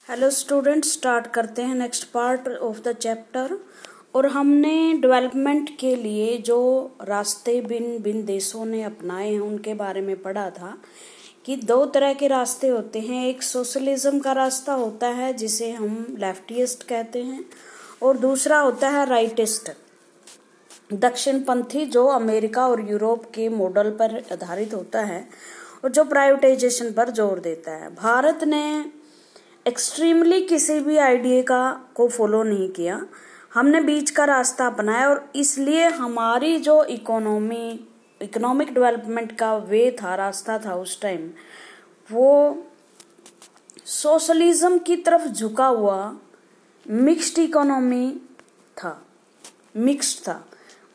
Hello student, start करते हैं next part of the chapter. और हमने डेवलपमेंट के लिए जो रास्ते भिन्न भिन्न देशों ने अपनाए हैं उनके बारे में पढ़ा था कि दो तरह के रास्ते होते हैं। एक सोशलिज्म का रास्ता होता है जिसे हम लेफ्टिस्ट कहते हैं, और दूसरा होता है राइटिस्ट, दक्षिणपंथी, जो अमेरिका और यूरोप के मॉडल पर आधारित होता है और जो प्राइवेटाइजेशन पर जोर देता है। भारत ने एक्सट्रीमली किसी भी आइडिया को फॉलो नहीं किया, हमने बीच का रास्ता अपनाया और इसलिए हमारी जो इकोनॉमिक डेवलपमेंट का वे था, रास्ता था उस टाइम, वो सोशलिज्म की तरफ झुका हुआ मिक्स्ड इकोनॉमी था। मिक्स्ड था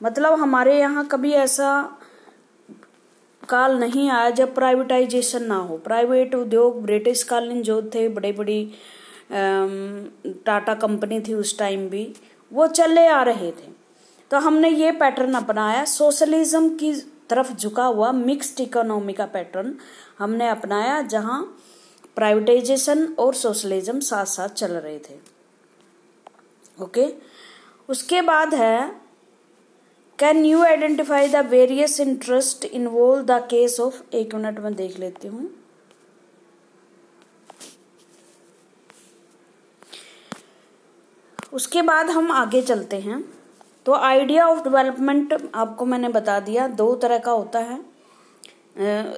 मतलब हमारे यहाँ कभी ऐसा काल नहीं आया जब प्राइवेटाइजेशन ना हो। प्राइवेट उद्योग ब्रिटिश कालीन जो थे, बड़े बड़ी टाटा कंपनी थी उस टाइम भी, वो चले आ रहे थे। तो हमने ये पैटर्न अपनाया, सोशलिज्म की तरफ झुका हुआ मिक्स्ड इकोनॉमी का पैटर्न हमने अपनाया, जहां प्राइवेटाइजेशन और सोशलिज्म साथ साथ चल रहे थे। ओके, उसके बाद है can you identify the various interest involve the case of. एक मिनट में देख लेती हूँ। उसके बाद हम आगे चलते हैं। तो आइडिया ऑफ डेवलपमेंट आपको मैंने बता दिया, दो तरह का होता है,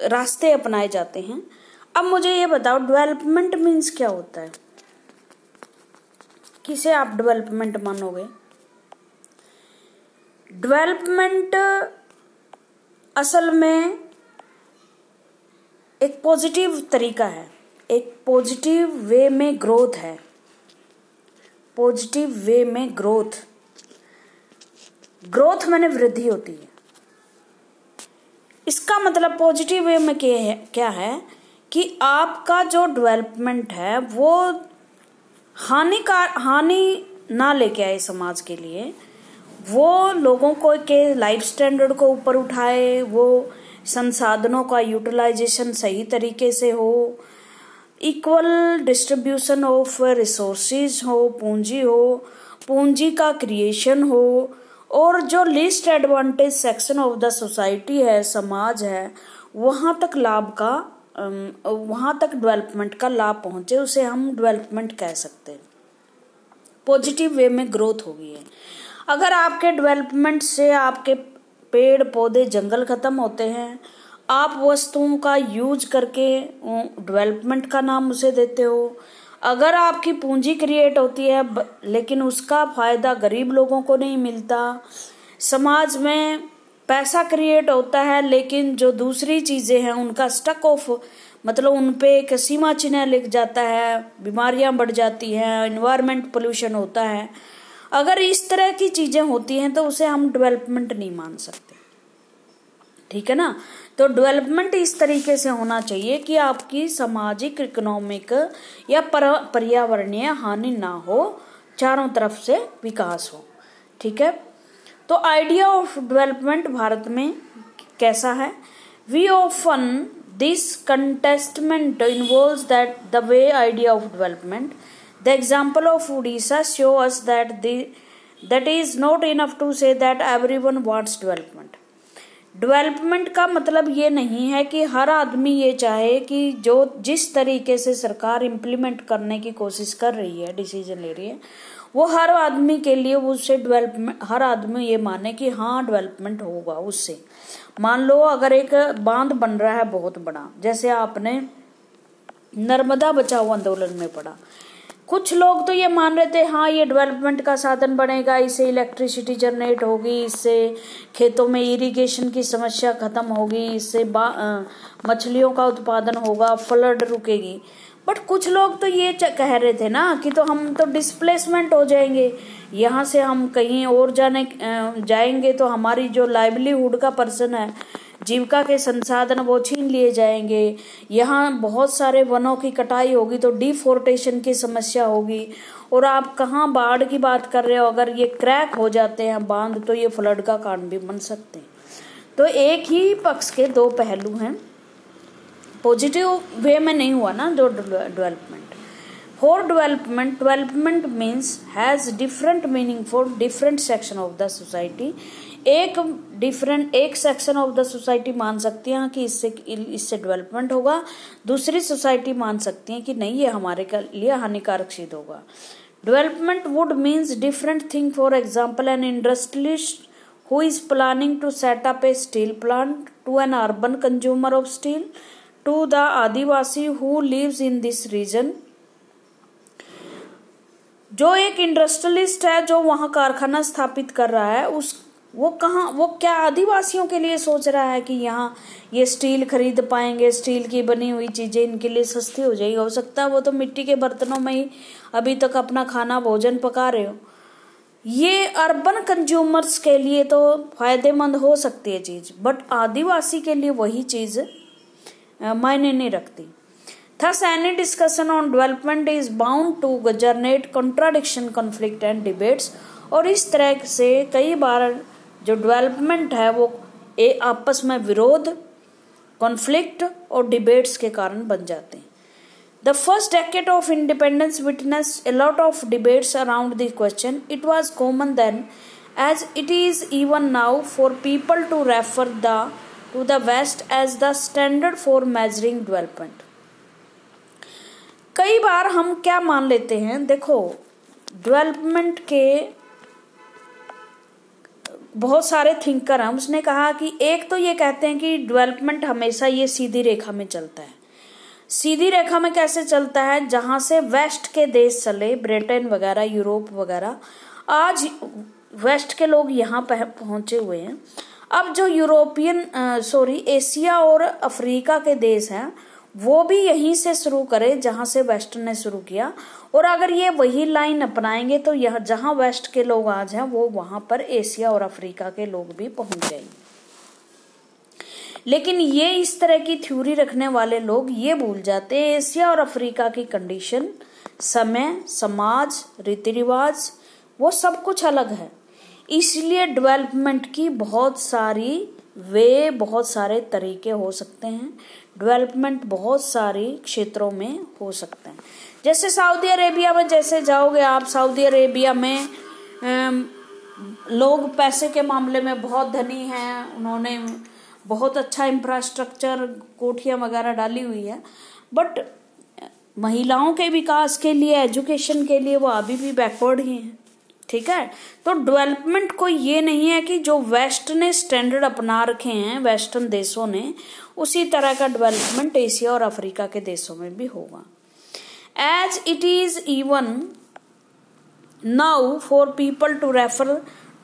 रास्ते अपनाए जाते हैं। अब मुझे ये बताओ डेवलपमेंट मीन्स क्या होता है, किसे आप डेवलपमेंट मानोगे? डेवलपमेंट असल में एक पॉजिटिव तरीका है, एक पॉजिटिव वे में ग्रोथ है। पॉजिटिव वे में ग्रोथ माने वृद्धि होती है। इसका मतलब पॉजिटिव वे में क्या है कि आपका जो डेवलपमेंट है वो हानि ना लेके आए समाज के लिए, वो लोगों को के लाइफ स्टैंडर्ड को ऊपर उठाए, वो संसाधनों का यूटिलाइजेशन सही तरीके से हो, इक्वल डिस्ट्रीब्यूशन ऑफ रिसोर्सेज हो, पूंजी का क्रिएशन हो, और जो least advantage section of the society है, समाज है, वहां तक डेवलपमेंट का लाभ पहुंचे, उसे हम डेवलपमेंट कह सकते हैं। पॉजिटिव वे में ग्रोथ होगी है। अगर आपके डेवलपमेंट से आपके पेड़ पौधे जंगल खत्म होते हैं, आप वस्तुओं का यूज करके डेवलपमेंट का नाम उसे देते हो। अगर आपकी पूंजी क्रिएट होती है लेकिन उसका फायदा गरीब लोगों को नहीं मिलता, समाज में पैसा क्रिएट होता है लेकिन जो दूसरी चीजें हैं उनका स्टक ऑफ, मतलब उनपे एक सीमा चिन्ह लिख जाता है, बीमारियां बढ़ जाती हैं, एनवायरमेंट पोल्यूशन होता है, अगर इस तरह की चीजें होती हैं तो उसे हम डेवलपमेंट नहीं मान सकते। ठीक है ना? तो डेवलपमेंट इस तरीके से होना चाहिए कि आपकी सामाजिक, इकोनॉमिक या पर्यावरणीय हानि ना हो, चारों तरफ से विकास हो। ठीक है? तो आइडिया ऑफ डेवलपमेंट भारत में कैसा है? We often this contestation involves that the way idea of development. The example of Odisha show us that is not enough to say that everyone wants development. Development का मतलब ये नहीं है कि हर आदमी ये चाहे कि जो जिस तरीके से सरकार इम्प्लीमेंट करने की कोशिश कर रही है, डिसीजन ले रही है, वो हर आदमी के लिए उससे डेवलपमेंट, हर आदमी ये माने कि हाँ डेवलपमेंट होगा उससे। मान लो अगर एक बांध बन रहा है बहुत बड़ा, जैसे आपने नर्मदा बचाओ आंदोलन में पढ़ा, कुछ लोग तो ये मान रहे थे हाँ ये डेवलपमेंट का साधन बनेगा, इससे इलेक्ट्रिसिटी जनरेट होगी, इससे खेतों में इरिगेशन की समस्या खत्म होगी, इससे मछलियों का उत्पादन होगा, फ्लड रुकेगी। बट कुछ लोग तो ये कह रहे थे ना कि तो हम तो डिस्प्लेसमेंट हो जाएंगे, यहाँ से हम कहीं और जाएंगे तो हमारी जो लाइवलीहुड का पर्सन है, जीविका के संसाधन, वो छीन लिए जाएंगे। यहाँ बहुत सारे वनों की कटाई होगी तो डिफोर्टेशन की समस्या होगी। और आप कहाँ बाढ़ की बात कर रहे हो, अगर ये क्रैक हो जाते हैं बांध तो ये फ्लड का कारण भी बन सकते हैं। तो एक ही पक्ष के दो पहलू हैं। पॉजिटिव वे में नहीं हुआ ना जो development, For development, development means has different meaning for different section of the society. एक सेक्शन ऑफ द सोसाइटी मान सकती हैं कि इससे डेवलपमेंट होगा, दूसरी सोसाइटी मान सकती हैं कि नहीं ये हमारे लिए हानिकारक सिद्ध होगा. Development would means different thing. For example, N industrialist who is planning to set up a steel plant, to an urban consumer of steel, to the Adivasi who lives in this region. जो एक industrialist है जो वहां कारखाना स्थापित कर रहा है, वो क्या आदिवासियों के लिए सोच रहा है कि यहाँ ये स्टील खरीद पाएंगे, स्टील की बनी हुई चीजें इनके लिए सस्ती हो जाएगी. हो सकता है वो तो मिट्टी के बर्तनों में ही अभी तक अपना खाना भोजन पका रहे हो. ये अर्बन कंज्यूमर्स के लिए तो फायदेमंद हो सकती है चीज, बट आदिवासी के लिए वही चीज मायने नहीं रखती. Thus, any discussion on development is bound to generate contradiction, conflict and debates. और इस तरह से कई बार जो डेवलपमेंट है वो आपस में विरोध, कॉन्फ्लिक्ट और डिबेट्स के कारण बन जाते हैं. The first decade of independence witnessed a lot of debates around this question. It was common then, as it is even now, for people to refer to the West as the standard for measuring development. कई बार हम क्या मान लेते हैं, देखो development के बहुत सारे थिंकर हैं. उसने कहा कि एक तो ये कहते हैं कि डेवलपमेंट हमेशा ये सीधी रेखा में चलता है. सीधी रेखा में कैसे चलता है? जहां से वेस्ट के देश चले, ब्रिटेन वगैरह, यूरोप वगैरह, आज वेस्ट के लोग यहाँ पहुंचे हुए हैं. अब जो एशिया और अफ्रीका के देश हैं वो भी यहीं से शुरू करे जहां से वेस्ट ने शुरू किया. और अगर ये वही लाइन अपनाएंगे तो यह जहां वेस्ट के लोग आज हैं वो वहां पर एशिया और अफ्रीका के लोग भी पहुंच जाएंगे. लेकिन ये इस तरह की थ्योरी रखने वाले लोग ये भूल जाते हैं एशिया और अफ्रीका की कंडीशन, समय, समाज, रीति रिवाज, वो सब कुछ अलग है. इसलिए डेवलपमेंट की बहुत सारे तरीके हो सकते हैं. डेवलपमेंट बहुत सारे क्षेत्रों में हो सकते हैं. जैसे सऊदी अरेबिया में जैसे जाओगे आप, सऊदी अरेबिया में लोग पैसे के मामले में बहुत धनी हैं. उन्होंने बहुत अच्छा इंफ्रास्ट्रक्चर, कोठियां वगैरह डाली हुई है, बट महिलाओं के विकास के लिए, एजुकेशन के लिए वो अभी भी बैकवर्ड ही हैं. ठीक है, तो डेवलपमेंट कोई ये नहीं है कि जो वेस्ट ने स्टैंडर्ड अपना रखे हैं वेस्टर्न देशों ने, उसी तरह का डेवलपमेंट एशिया और अफ्रीका के देशों में भी होगा. As it is even now for people to refer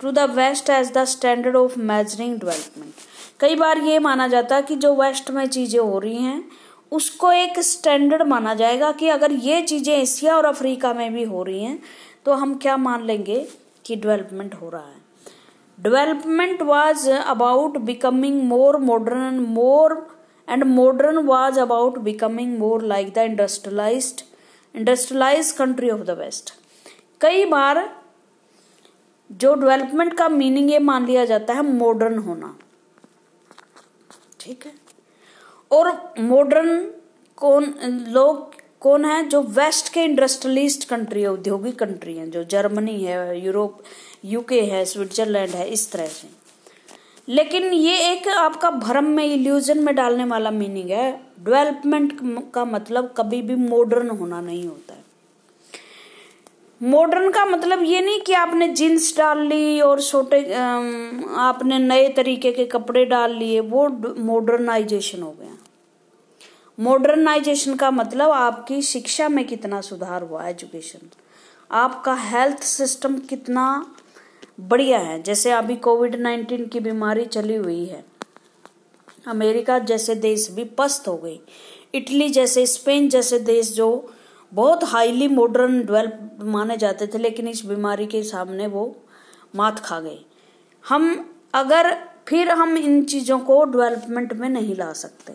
to the West as the standard of measuring development. कई बार ये माना जाता है कि जो वेस्ट में चीजें हो रही हैं उसको एक स्टैंडर्ड माना जाएगा कि अगर ये चीजें एशिया और अफ्रीका में भी हो रही हैं तो हम क्या मान लेंगे कि डेवलपमेंट हो रहा है. Development was about becoming more modern and modern was about becoming more like the industrialised country of the West. कई बार जो डेवलपमेंट का मीनिंग ये मान लिया जाता है मॉडर्न होना. ठीक है, और मॉडर्न कौन है? जो वेस्ट के इंडस्ट्रियलिस्ट कंट्री, औद्योगिक कंट्री हैं, जो जर्मनी है, यूरोप, यूके है, स्विट्जरलैंड है, इस तरह से. लेकिन ये एक आपका भ्रम में, इल्यूजन में डालने वाला मीनिंग है. डेवलपमेंट का मतलब कभी भी मॉडर्न होना नहीं होता है. मॉडर्न का मतलब ये नहीं कि आपने जीन्स डाल ली और आपने नए तरीके के कपड़े डाल लिए, वो मॉडर्नाइजेशन हो गया. मॉडर्नाइजेशन का मतलब आपकी शिक्षा में कितना सुधार हुआ, एजुकेशन, आपका हेल्थ सिस्टम कितना बढ़िया है. जैसे अभी कोविड-19 की बीमारी चली हुई है, अमेरिका जैसे देश भी पस्त हो गई, इटली जैसे, स्पेन जैसे देश जो बहुत हाईली मॉडर्न डेवलप माने जाते थे, लेकिन इस बीमारी के सामने वो मात खा गए. फिर हम इन चीजों को डेवलपमेंट में नहीं ला सकते.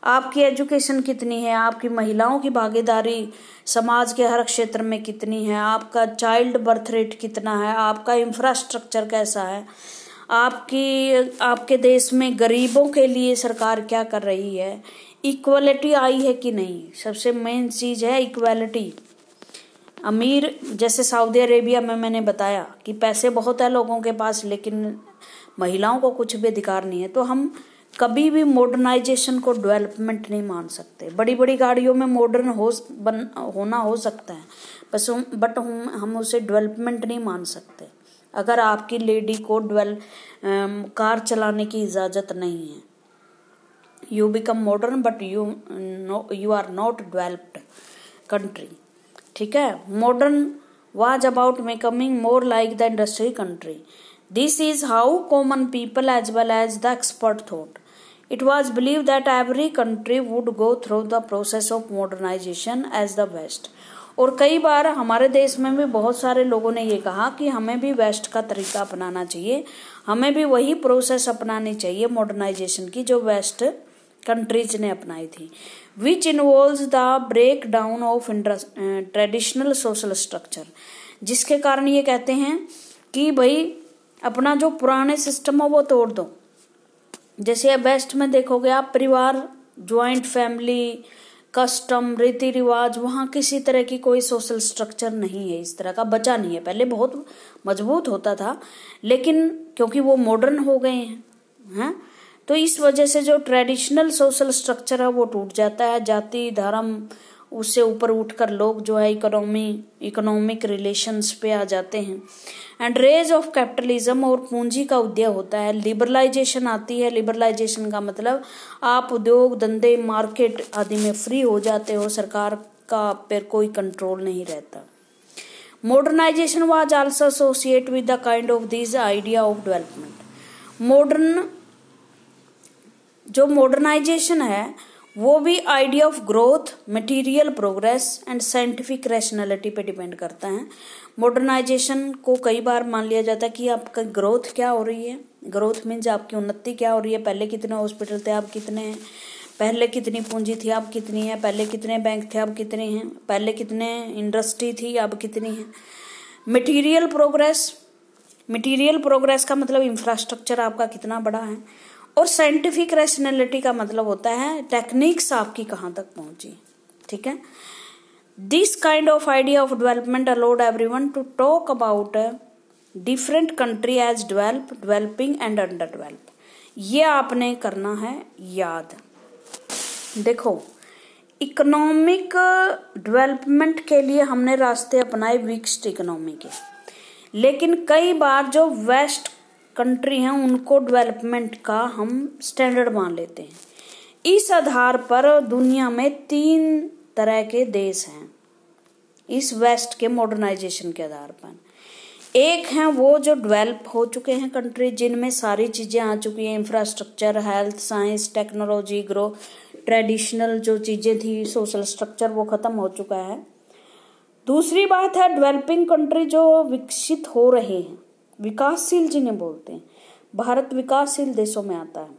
आपकी एजुकेशन कितनी है, आपकी महिलाओं की भागीदारी समाज के हर क्षेत्र में कितनी है, आपका चाइल्ड बर्थ रेट कितना है, आपका इंफ्रास्ट्रक्चर कैसा है, आपके देश में गरीबों के लिए सरकार क्या कर रही है, इक्वलिटी आई है कि नहीं. सबसे मेन चीज है इक्वलिटी. अमीर, जैसे सऊदी अरेबिया में मैंने बताया कि पैसे बहुत है लोगों के पास, लेकिन महिलाओं को कुछ भी अधिकार नहीं है। तो हम कभी भी मॉडर्नाइजेशन को डेवलपमेंट नहीं मान सकते। बड़ी बड़ी गाड़ियों में मॉडर्न होना हो सकता है, बस बट हम उसे डेवलपमेंट नहीं मान सकते। अगर आपकी लेडी को कार चलाने की इजाज़त नहीं है, you become modern but you are not developed country. ठीक है, modern was about becoming more like the industry country. This is how common people as well as the expert thought. It was believed that every country would go through the process of modernization as the West। और कई बार हमारे देश में भी बहुत सारे लोगों ने ये कहा कि हमें भी वेस्ट का तरीका अपनाना चाहिए, हमें भी वही प्रोसेस अपनानी चाहिए मॉडर्नाइजेशन की जो वेस्ट कंट्रीज ने अपनाई थी, which involves the break down of traditional social structure. जिसके कारण ये कहते हैं कि भाई अपना जो पुराने सिस्टम है वो तोड़ दो। जैसे वेस्ट में देखोगे आप, परिवार, ज्वाइंट फैमिली, कस्टम, रीति रिवाज, वहाँ किसी तरह की कोई सोशल स्ट्रक्चर नहीं है, इस तरह का बचा नहीं है। पहले बहुत मजबूत होता था, लेकिन क्योंकि वो मॉडर्न हो गए हैं, तो इस वजह से जो ट्रेडिशनल सोशल स्ट्रक्चर है वो टूट जाता है। जाति, धर्म, उससे ऊपर उठकर लोग जो है इकोनॉमिक रिलेशंस पे आ जाते हैं। एंड रेज ऑफ कैपिटलिज्म, और पूंजी का उदय होता है। लिबरलाइजेशन आती है। लिबरलाइजेशन का मतलब आप उद्योग धंधे, मार्केट आदि में फ्री हो जाते हो, सरकार का पर कोई कंट्रोल नहीं रहता। Modernisation was also associate with the kind of this idea of development. जो मॉडर्नाइजेशन है वो भी idea of growth, material progress and scientific rationality पे डिपेंड करता है। मॉडर्नाइजेशन को कई बार मान लिया जाता है कि आपका ग्रोथ क्या हो रही है। ग्रोथ मीन्स आपकी उन्नति क्या हो रही है। पहले कितने हॉस्पिटल थे, अब कितने हैं। पहले कितनी पूंजी थी, अब कितनी है। पहले कितने बैंक थे, अब कितने हैं। पहले कितने इंडस्ट्री थी, अब कितनी है। मटेरियल प्रोग्रेस का मतलब इंफ्रास्ट्रक्चर आपका कितना बड़ा है। और साइंटिफिक रैशनैलिटी का मतलब होता है टेक्निक्स आपकी कहाँ तक पहुंची। ठीक है, this kind of idea of development allowed everyone to talk about different country as developing and under develop. ये आपने करना है याद। देखो, इकोनॉमिक डेवलपमेंट के लिए हमने रास्ते अपनाए विकसित इकोनॉमी के, लेकिन कई बार जो वेस्ट कंट्री हैं उनको डेवलपमेंट का हम स्टैंडर्ड मान लेते हैं। इस आधार पर दुनिया में 3 तरह के देश हैं इस वेस्ट के मॉडर्नाइजेशन के आधार पर। एक है वो जो डेवलप हो चुके हैं कंट्री, जिनमें सारी चीजें आ चुकी हैं, infrastructure, health, science, technology, grow, traditional जो चीजें थी, सोशल स्ट्रक्चर, वो खत्म हो चुका है। दूसरी बात है डेवलपिंग कंट्री जो विकसित हो रहे हैं, विकासशील जिन्हें बोलते हैं। भारत विकासशील देशों में आता है।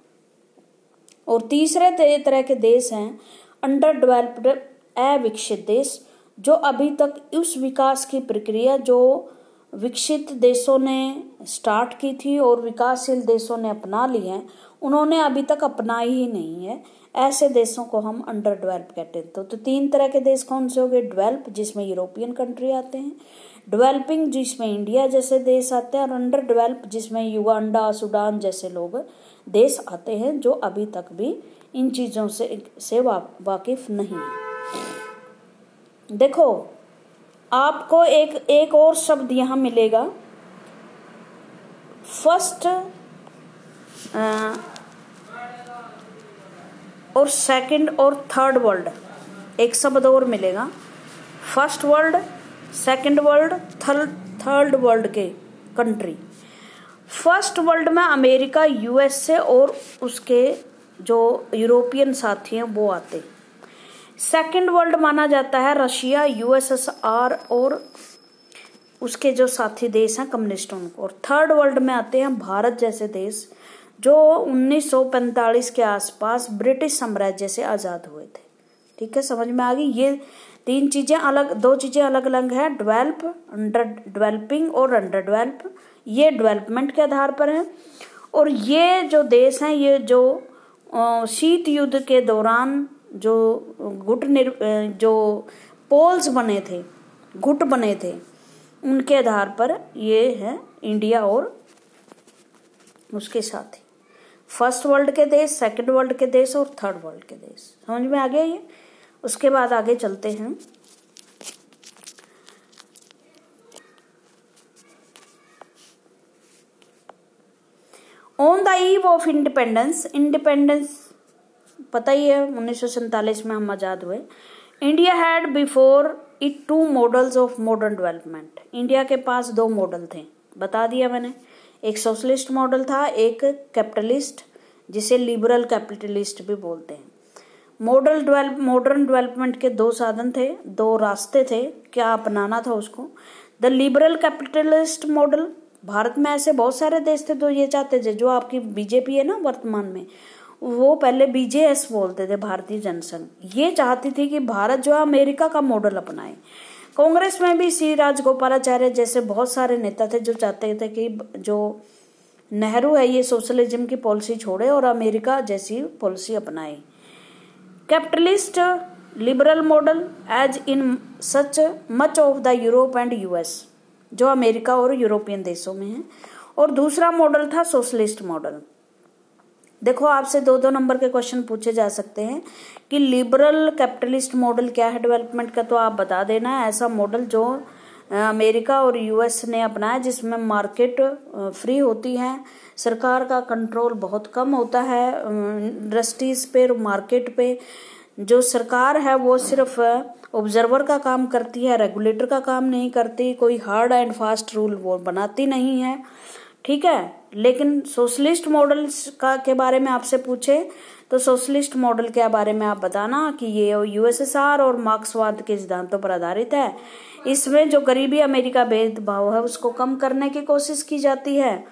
और तीसरे तरह के देश हैं अंडर डेवलप्ड, अविकसित देश, जो अभी तक उस विकास की प्रक्रिया जो विकसित देशों ने स्टार्ट की थी और विकासशील देशों ने अपना ली है, उन्होंने अभी तक अपनाई ही नहीं है। ऐसे देशों को हम अंडर डेवलप कहते हैं। तो 3 तरह के देश कौन से हो गए? डेवलप, जिसमें यूरोपियन कंट्री आते हैं, डेवलपिंग जिसमें इंडिया जैसे देश आते हैं, और अंडर डेवलप जिसमें युगांडा, सूडान जैसे लोग देश आते हैं जो अभी तक भी इन चीजों से वाकिफ नहीं है। देखो, आपको एक और शब्द यहाँ मिलेगा, फर्स्ट और सेकंड और थर्ड वर्ल्ड। एक शब्द और मिलेगा, first world, second world, third world के कंट्री। फर्स्ट वर्ल्ड में अमेरिका, यूएसए और उसके जो यूरोपियन साथी हैं वो आते। सेकंड वर्ल्ड माना जाता है रशिया, यूएसएसआर और उसके जो साथी देश हैं कम्युनिस्टों को। और थर्ड वर्ल्ड में आते हैं भारत जैसे देश, जो 1945 के आसपास ब्रिटिश साम्राज्य से आजाद हुए थे। ठीक है, समझ में आ गई? ये 2 चीजें अलग अलग है, डेवलप, अंडर डेवलपिंग और अंडर डेवलप। ये डेवलपमेंट के आधार पर है। और ये जो देश हैं, ये जो शीत युद्ध के दौरान जो जो पोल्स बने थे, गुट बने थे, उनके आधार पर ये है इंडिया और उसके साथी, फर्स्ट वर्ल्ड के देश, सेकंड वर्ल्ड के देश और थर्ड वर्ल्ड के देश। समझ में आ गया ये। उसके बाद आगे चलते हैं। On the eve of independence, independence पता ही है 1947 में हम आजाद हुए। India had before it 2 models of modern development. India के पास 2 मॉडल थे, बता दिया मैंने। एक सोशलिस्ट मॉडल था, एक कैपिटलिस्ट, जिसे लिबरल कैपिटलिस्ट भी बोलते हैं। मॉडर्न डेवलपमेंट के 2 साधन थे, 2 रास्ते थे, क्या अपनाना था उसको। The liberal capitalist model, Bharat में ऐसे बहुत सारे देश थे तो ये चाहते थे, जो आपकी बीजेपी है ना वर्तमान में, वो पहले बीजेएस बोलते थे, भारतीय जनसंघ, ये चाहती थी कि भारत जो है अमेरिका का मॉडल अपनाए। कांग्रेस में भी सी राजगोपालाचार्य जैसे बहुत सारे नेता थे जो चाहते थे कि जो नेहरू है ये सोशलिज्म की पॉलिसी छोड़े और अमेरिका जैसी पॉलिसी अपनाए। Capitalist liberal model as in such much of the Europe and US, जो अमेरिका और यूरोपियन देशों में है। और दूसरा मॉडल था सोशलिस्ट मॉडल। देखो आपसे 2-2 नंबर के क्वेश्चन पूछे जा सकते हैं कि लिबरल कैपिटलिस्ट मॉडल क्या है डेवलपमेंट का, तो आप बता देना ऐसा मॉडल जो अमेरिका और यूएस ने अपनाया, जिसमें मार्केट फ्री होती है, सरकार का कंट्रोल बहुत कम होता है इंडस्ट्रीज पे और मार्केट पे। जो सरकार है वो सिर्फ ऑब्जर्वर का काम करती है, रेगुलेटर का काम नहीं करती, कोई हार्ड एंड फास्ट रूल वो बनाती नहीं है, ठीक है। लेकिन सोशलिस्ट मॉडल का के बारे में आपसे पूछे तो सोशलिस्ट मॉडल के बारे में आप बताना कि ये यूएसएसआर और मार्क्सवाद के सिद्धांतों पर आधारित है। इसमें जो गरीबी अमेरिका भेदभाव है उसको कम करने की कोशिश की जाती है।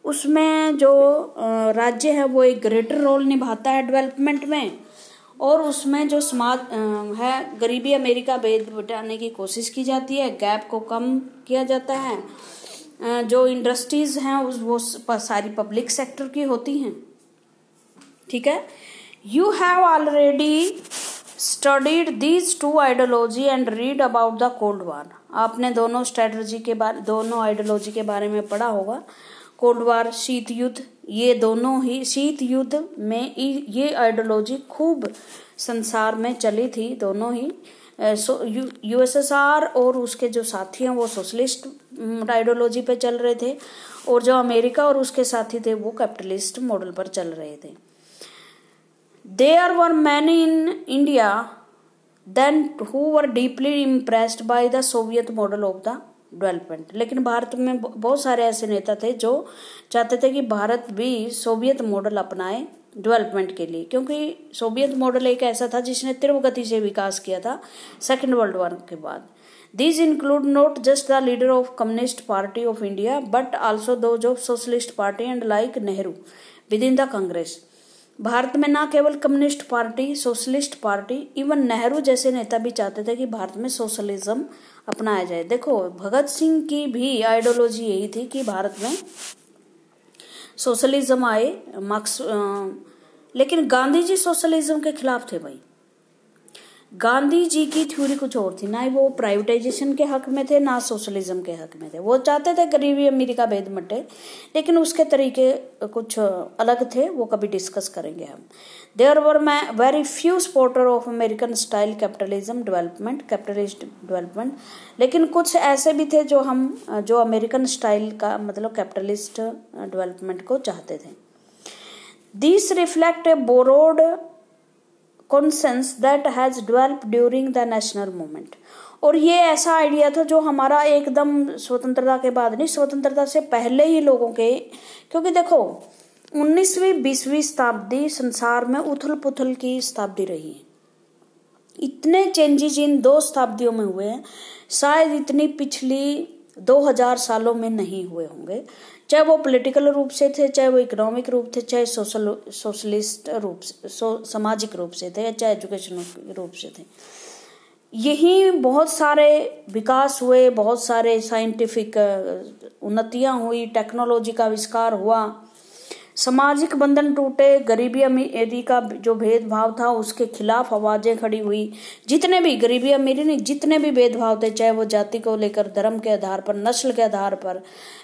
उसमें जो राज्य है वो एक ग्रेटर रोल निभाता है डेवलपमेंट में, और उसमें जो समाज है गरीबी अमेरिका भेद घटाने की कोशिश की जाती है, गैप को कम किया जाता है। जो इंडस्ट्रीज हैं वो सारी पब्लिक सेक्टर की होती हैं, ठीक है। You have already studied these 2 ideology and read about the cold war. आपने दोनों स्ट्रेटजी के बारे, दोनों आइडियोलॉजी के बारे में पढ़ा होगा। कोल्ड वार, शीत युद्ध, ये दोनों ही, शीत युद्ध में ये आइडियोलॉजी खूब संसार में चली थी, दोनों ही। यूएसएसआर और उसके जो साथी हैं वो सोशलिस्ट आइडियोलॉजी पे चल रहे थे, और जो अमेरिका और उसके साथी थे वो कैपिटलिस्ट मॉडल पर चल रहे थे। There were many in India then who were deeply impressed by the Soviet model of the development। लेकिन भारत में बहुत सारे ऐसे नेता थे जो चाहते थे कि भारत भी सोवियत मॉडल अपनाए डेवलपमेंट के लिए, क्योंकि सोवियत मॉडल एक ऐसा था जिसने तीव्र गति से विकास किया था सेकेंड वर्ल्ड वॉर के बाद। These include not just the leader of Communist Party of India but also those of Socialist Party and like Nehru within the Congress। Bharat में ना केवल communist party, socialist party, even Nehru जैसे नेता भी चाहते थे कि भारत में सोशलिज्म अपनाया जाए। देखो भगत सिंह की भी आइडियोलॉजी यही थी कि भारत में सोशलिज्म आए, मार्क्स, लेकिन गांधी जी सोशलिज्म के खिलाफ थे भाई। गांधी जी की थ्योरी कुछ और थी, ना ही वो प्राइवेटाइजेशन के हक में थे ना सोशलिज्म के हक में थे। वो चाहते थे गरीबी अमीरी का भेद मिटे, लेकिन उसके तरीके कुछ अलग थे, वो कभी डिस्कस करेंगे हम। There were very few supporter of American style capitalism development, capitalist development, लेकिन कुछ ऐसे भी थे जो अमेरिकन स्टाइल का मतलब कैपिटलिस्ट डेवलपमेंट को चाहते थे। This reflect A borrowed conscience that has developed during the national movement. और ये ऐसा आइडिया था जो हमारा एकदम स्वतंत्रता के बाद नहीं, स्वतंत्रता से पहले ही लोगों के, क्योंकि देखो 19वीं 20वीं शताब्दी संसार में उथल पुथल की शताब्दी रही है। इतने चेंजेस इन 2 शताब्दियों में हुए हैं, शायद इतनी पिछली 2000 सालों में नहीं हुए होंगे, चाहे वो पॉलिटिकल रूप से थे, चाहे वो इकोनॉमिक रूप थे, चाहे सोशलिस्ट रूप से, सामाजिक रूप से थे, चाहे एजुकेशन रूप से थे। यही बहुत सारे विकास हुए, बहुत सारे साइंटिफिक उन्नतियां हुई, टेक्नोलॉजी का आविष्कार हुआ, सामाजिक बंधन टूटे, गरीबी अमीरी का जो भेदभाव था उसके खिलाफ आवाजें खड़ी हुई। जितने भी गरीबी अमीरी नहीं, जितने भी भेदभाव थे, चाहे वो जाति को लेकर, धर्म के आधार पर, नस्ल के आधार पर,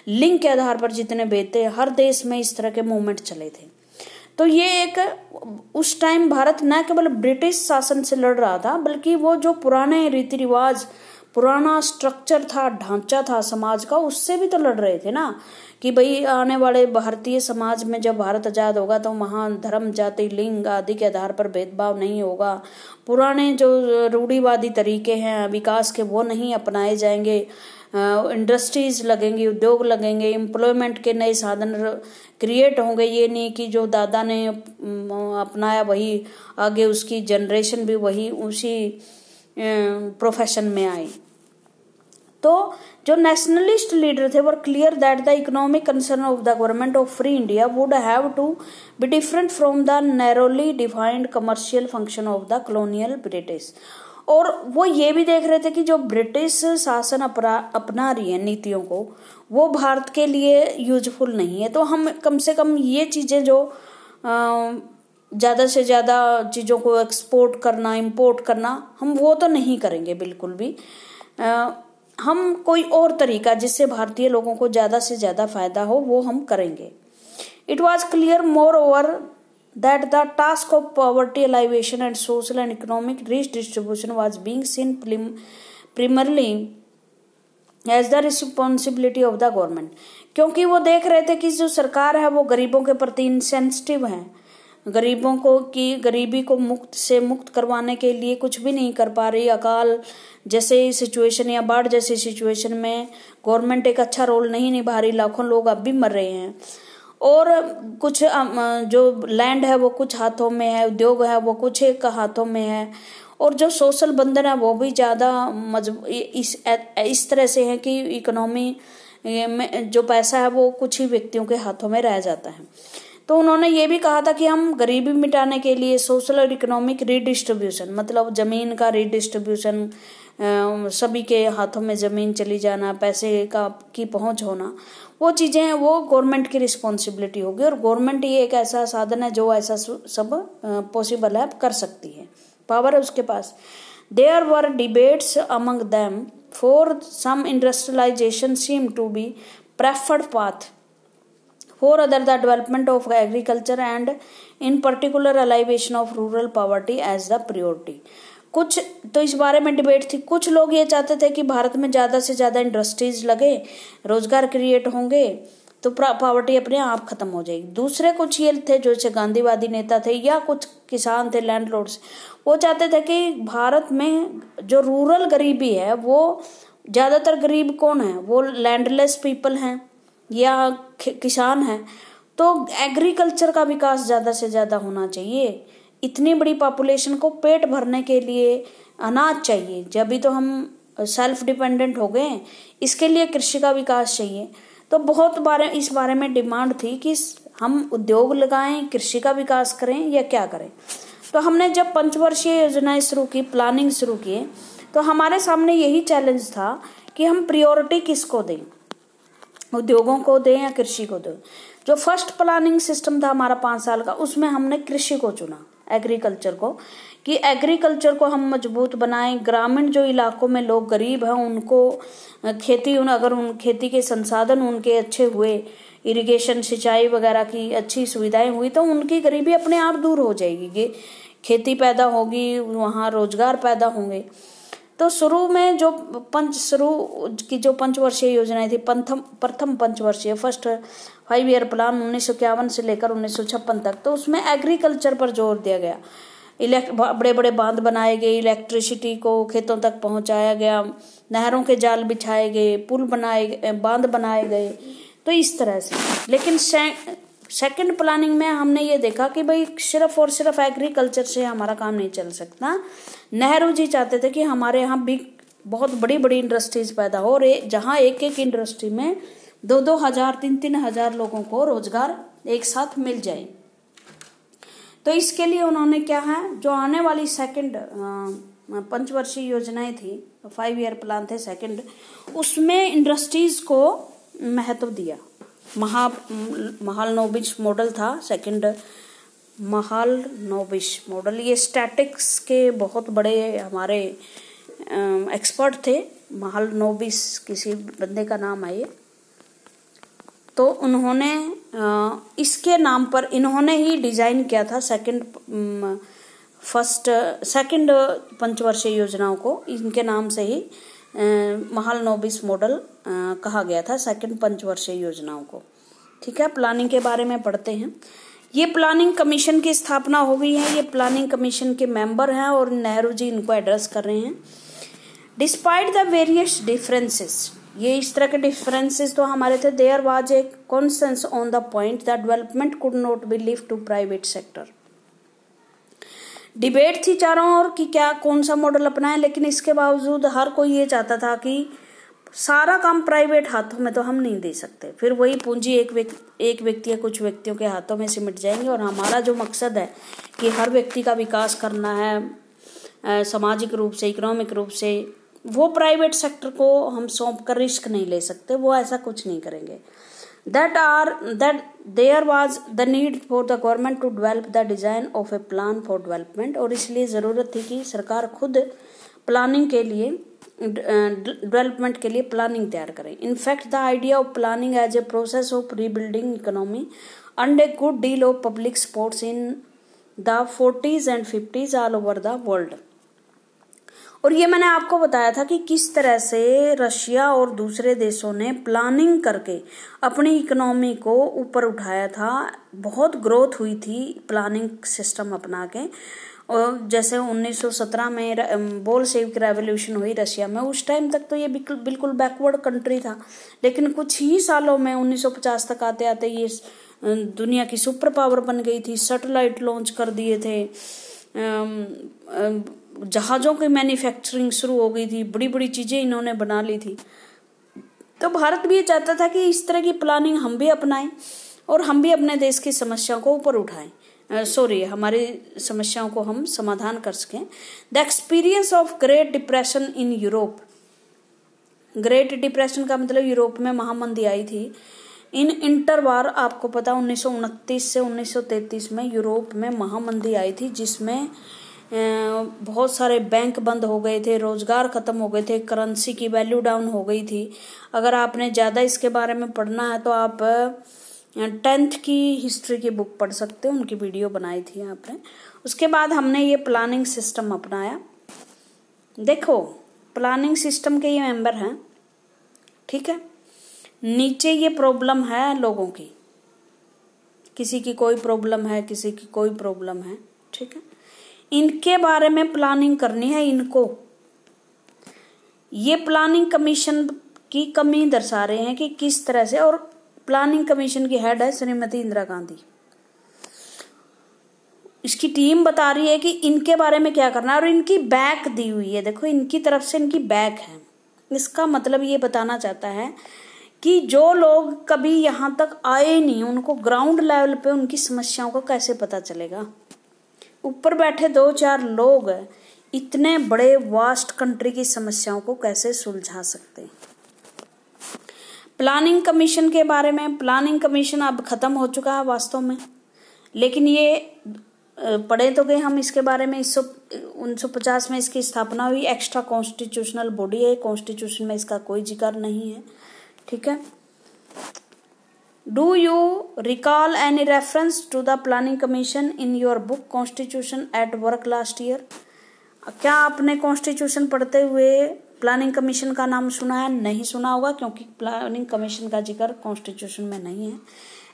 लिंग के आधार पर जितने भेद थे, हर देश में इस तरह के मूवमेंट चले थे। तो ये एक, उस टाइम भारत न केवल ब्रिटिश शासन से लड़ रहा था, बल्कि वो जो पुराने रीति रिवाज, पुराना स्ट्रक्चर था, ढांचा था समाज का, उससे भी तो लड़ रहे थे ना, कि भाई आने वाले भारतीय समाज में जब भारत आजाद होगा तो वहाँ धर्म, जाति, लिंग आदि के आधार पर भेदभाव नहीं होगा, पुराने जो रूढ़िवादी तरीके हैं विकास के वो नहीं अपनाए जाएंगे, इंडस्ट्रीज लगेंगी, उद्योग लगेंगे, एम्प्लॉयमेंट के नए साधन क्रिएट होंगे। ये नहीं कि जो दादा ने अपनाया वही आगे उसकी जनरेशन भी वही उसी प्रोफेशन में आई। तो जो नेशनलिस्ट लीडर थे were clear that the economic concern of the government of free India would have to be different from the narrowly defined commercial function of the colonial British. और वो ये भी देख रहे थे कि जो ब्रिटिश शासन अपना रही है नीतियों को, वो भारत के लिए यूजफुल नहीं है। तो हम कम से कम ये चीजें जो ज़्यादा से ज़्यादा चीज़ों को एक्सपोर्ट करना, इंपोर्ट करना, हम वो तो नहीं करेंगे बिल्कुल भी। हम कोई और तरीका जिससे भारतीय लोगों को ज़्यादा से ज़्यादा फायदा हो वो हम करेंगे। It was clear moreover that the task of poverty alleviation and social and economic distribution was being seen primarily as the responsibility of the government. क्योंकि वो देख रहे थे कि जो सरकार है वो गरीबों के प्रति इंसेंसिटिव है, गरीबों को की गरीबी को मुक्त करवाने के लिए कुछ भी नहीं कर पा रही। अकाल जैसे सिचुएशन या बाढ़ जैसी सिचुएशन में गवर्नमेंट एक अच्छा रोल नहीं निभा रही, लाखों लोग अब भी मर रहे हैं। और कुछ जो लैंड है वो कुछ हाथों में है, उद्योग है वो कुछ एक हाथों में है, और जो सोशल बंधन है वो भी ज़्यादा इस तरह से है कि इकोनॉमी में जो पैसा है वो कुछ ही व्यक्तियों के हाथों में रह जाता है। तो उन्होंने ये भी कहा था कि हम गरीबी मिटाने के लिए सोशल और इकोनॉमिक रीडिस्ट्रीब्यूशन, मतलब जमीन का रीडिस्ट्रीब्यूशन, सभी के हाथों में जमीन चली जाना, पैसे की पहुंच होना, वो चीजें वो गवर्नमेंट की रिस्पॉन्सिबिलिटी होगी। और गवर्नमेंट ये एक ऐसा साधन है जो ऐसा सब पॉसिबल है, कर सकती है, पावर है उसके पास। There were debates among them for some industrialization seem to be preferred path, for other the development of agriculture and in particular elevation of rural poverty as the priority। कुछ तो इस बारे में डिबेट थी। कुछ लोग ये चाहते थे कि भारत में ज़्यादा से ज़्यादा इंडस्ट्रीज लगे, रोजगार क्रिएट होंगे तो पावर्टी अपने आप खत्म हो जाएगी। दूसरे कुछ ये थे जो गांधीवादी नेता थे या कुछ किसान थे, लैंडलॉर्ड्स, वो चाहते थे कि भारत में जो रूरल गरीबी है वो ज़्यादातर गरीब कौन है, वो लैंडलेस पीपल हैं या किसान हैं। तो एग्रीकल्चर का विकास ज़्यादा से ज़्यादा होना चाहिए। इतनी बड़ी पॉपुलेशन को पेट भरने के लिए अनाज चाहिए, जब भी तो हम सेल्फ डिपेंडेंट हो गए। इसके लिए कृषि का विकास चाहिए। तो बहुत इस बारे में डिमांड थी कि हम उद्योग लगाएं, कृषि का विकास करें या क्या करें। तो हमने जब पंचवर्षीय योजनाएं शुरू की, प्लानिंग शुरू किए, तो हमारे सामने यही चैलेंज था कि हम प्रायोरिटी किसको दें, उद्योगों को दें या कृषि को दें। जो फर्स्ट प्लानिंग सिस्टम था हमारा 5 साल का, उसमें हमने कृषि को चुना, एग्रीकल्चर को, कि एग्रीकल्चर को हम मजबूत बनाएं। ग्रामीण जो इलाकों में लोग गरीब हैं उनको खेती के संसाधन उनके अच्छे हुए, इरिगेशन सिंचाई वगैरह की अच्छी सुविधाएं हुई तो उनकी गरीबी अपने आप दूर हो जाएगी, खेती पैदा होगी, वहाँ रोजगार पैदा होंगे। तो शुरू में जो पंचवर्षीय योजनाएं थी, प्रथम पंचवर्षीय फर्स्ट 5 ईयर प्लान 1951 से लेकर 1956 तक, तो उसमें एग्रीकल्चर पर जोर दिया गया। बड़े बड़े बांध बनाए गए, इलेक्ट्रिसिटी को खेतों तक पहुंचाया गया, नहरों के जाल बिछाए गए, बांध बनाए गए। तो इस तरह से, लेकिन सेकंड प्लानिंग में हमने ये देखा कि भाई सिर्फ और सिर्फ एग्रीकल्चर से हमारा काम नहीं चल सकता। नेहरू जी चाहते थे कि हमारे यहाँ भी बहुत बड़ी बड़ी इंडस्ट्रीज पैदा हो, और जहाँ एक एक इंडस्ट्री में 2-2 हजार 3-3 हजार लोगों को रोजगार एक साथ मिल जाए। तो इसके लिए उन्होंने क्या है, जो आने वाली सेकंड पंचवर्षीय योजनाएं थी, 5 ईयर प्लान थे सेकंड, उसमें इंडस्ट्रीज को महत्व दिया महालनोबिस मॉडल था, सेकंड महालनोबिस मॉडल। ये स्टैटिक्स के बहुत बड़े हमारे एक्सपर्ट थे। महालनोबिस किसी बंदे का नाम है ये। तो उन्होंने इसके नाम पर इन्होंने ही डिजाइन किया था सेकंड पंचवर्षीय योजनाओं को, इनके नाम से ही महालनोबिस मॉडल कहा गया था, सेकंड पंचवर्षीय योजनाओं को। ठीक है, प्लानिंग के बारे में पढ़ते हैं। ये प्लानिंग कमीशन की स्थापना हो गई है। ये प्लानिंग कमीशन के मेंबर हैं और नेहरू जी इनको एड्रेस कर रहे हैं। डिस्पाइट द वेरियस डिफरेंसेस, ये इस तरह के डिफरेंसेस तो हमारे थे। There was a consensus on the point that development could not be lift to private sector. Debate थी चारों ओर कि क्या कौन सा मॉडल अपनाएं, लेकिन इसके बावजूद हर कोई ये चाहता था कि सारा काम प्राइवेट हाथों में तो हम नहीं दे सकते, फिर वही पूंजी एक व्यक्ति या कुछ व्यक्तियों के हाथों में सिमट जाएंगे। और हमारा जो मकसद है कि हर व्यक्ति का विकास करना है सामाजिक रूप से, इकोनॉमिक रूप से, वो प्राइवेट सेक्टर को हम सौंप कर रिस्क नहीं ले सकते, वो ऐसा कुछ नहीं करेंगे। that there was the need for the government to develop the design of a plan for development, और इसलिए ज़रूरत थी कि सरकार खुद प्लानिंग के लिए, डेवलपमेंट के लिए प्लानिंग तैयार करें। In fact the idea of planning as a process of rebuilding economy and a good deal of public supports in the 40s and 50s all over the world। और ये मैंने आपको बताया था कि किस तरह से रशिया और दूसरे देशों ने प्लानिंग करके अपनी इकोनॉमी को ऊपर उठाया था। बहुत ग्रोथ हुई थी प्लानिंग सिस्टम अपना के। और जैसे 1917 में बोल्शेविक रेवोल्यूशन हुई रशिया में, उस टाइम तक तो ये बिल्कुल बैकवर्ड कंट्री था, लेकिन कुछ ही सालों में 1950 तक आते आते ये दुनिया की सुपर पावर बन गई थी। सैटेलाइट लॉन्च कर दिए थे, जहाज़ों की मैन्युफैक्चरिंग शुरू हो गई थी, बड़ी बड़ी चीज़ें इन्होंने बना ली थी। तो भारत भी ये चाहता था कि इस तरह की प्लानिंग हम भी अपनाएं और हम भी अपने देश की समस्याओं को ऊपर उठाएं, हमारी समस्याओं को हम समाधान कर सकें। The experience of great depression in Europe, great depression का मतलब यूरोप में महामंदी आई थी। इन इंटरवार आपको पता 1929 से 1933 में यूरोप में महामंदी आई थी, जिसमें बहुत सारे बैंक बंद हो गए थे, रोजगार खत्म हो गए थे, करेंसी की वैल्यू डाउन हो गई थी। अगर आपने ज़्यादा इसके बारे में पढ़ना है तो आप 10th की हिस्ट्री की बुक पढ़ सकते हो, उनकी वीडियो बनाई थी आपने। उसके बाद हमने ये प्लानिंग सिस्टम अपनाया। देखो प्लानिंग सिस्टम के ये मेंबर हैं, ठीक है। नीचे ये प्रॉब्लम है लोगों की, किसी की कोई प्रॉब्लम है, किसी की कोई प्रॉब्लम है, ठीक है। इनके बारे में प्लानिंग करनी है इनको। ये प्लानिंग कमीशन की कमी दर्शा रहे हैं कि किस तरह से, और प्लानिंग कमीशन की हेड है श्रीमती इंदिरा गांधी। इसकी टीम बता रही है कि इनके बारे में क्या करना है, और इनकी बैक दी हुई है। देखो इनकी तरफ से इनकी बैक है। इसका मतलब ये बताना चाहता है कि जो लोग कभी यहाँ तक आए नहीं, उनको ग्राउंड लेवल पे उनकी समस्याओं को कैसे पता चलेगा। ऊपर बैठे 2-4 लोग इतने बड़े वास्ट कंट्री की समस्याओं को कैसे सुलझा सकते हैं। प्लानिंग कमीशन के बारे में, प्लानिंग कमीशन अब खत्म हो चुका है वास्तव में, लेकिन ये पढ़े तो गए हम इसके बारे में। 1950 में इसकी स्थापना हुई। एक्स्ट्रा कॉन्स्टिट्यूशनल बॉडी है, कॉन्स्टिट्यूशन में इसका कोई जिक्र नहीं है, ठीक है। Do you recall any reference to the planning commission in your book constitution at work last year. क्या आपने कॉन्स्टिट्यूशन पढ़ते हुए प्लानिंग कमीशन का नाम सुना है? नहीं सुना होगा, क्योंकि प्लानिंग कमीशन का जिक्र कॉन्स्टिट्यूशन में नहीं है।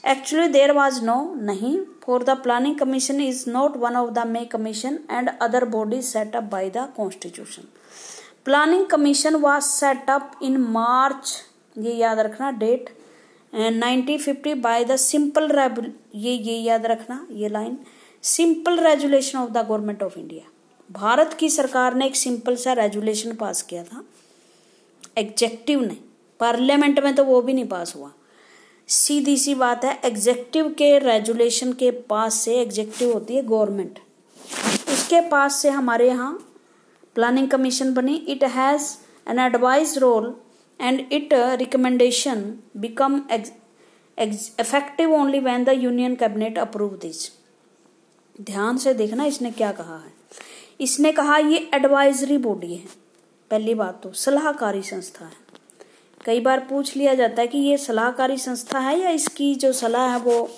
एक्चुअली देयर वाज नो, नहीं, for the planning commission is not one of the may commission and other bodies set up by the constitution. Planning commission was set up in March, ये याद रखना date, 1950 by the simple, ये याद रखना ये line, simple resolution of the government of India. Bharat की सरकार ने एक सिंपल सा रेजुलेशन पास किया था, एग्जेक्टिव ने, पार्लियामेंट में तो वो भी नहीं पास हुआ। सीधी सी बात है, एग्जेक्टिव के रेजुलेशन के पास से, एग्जेक्टिव होती है गवर्नमेंट, उसके पास से हमारे यहाँ प्लानिंग कमीशन बनी। It has an advice role and its recommendation become effective only when the union cabinet approve this। ध्यान से देखना इसने क्या कहा है। इसने कहा ये एडवाइजरी बॉडी है। पहली बात तो सलाहकारी संस्था है। कई बार पूछ लिया जाता है कि ये सलाहकारी संस्था है या इसकी जो सलाह है वो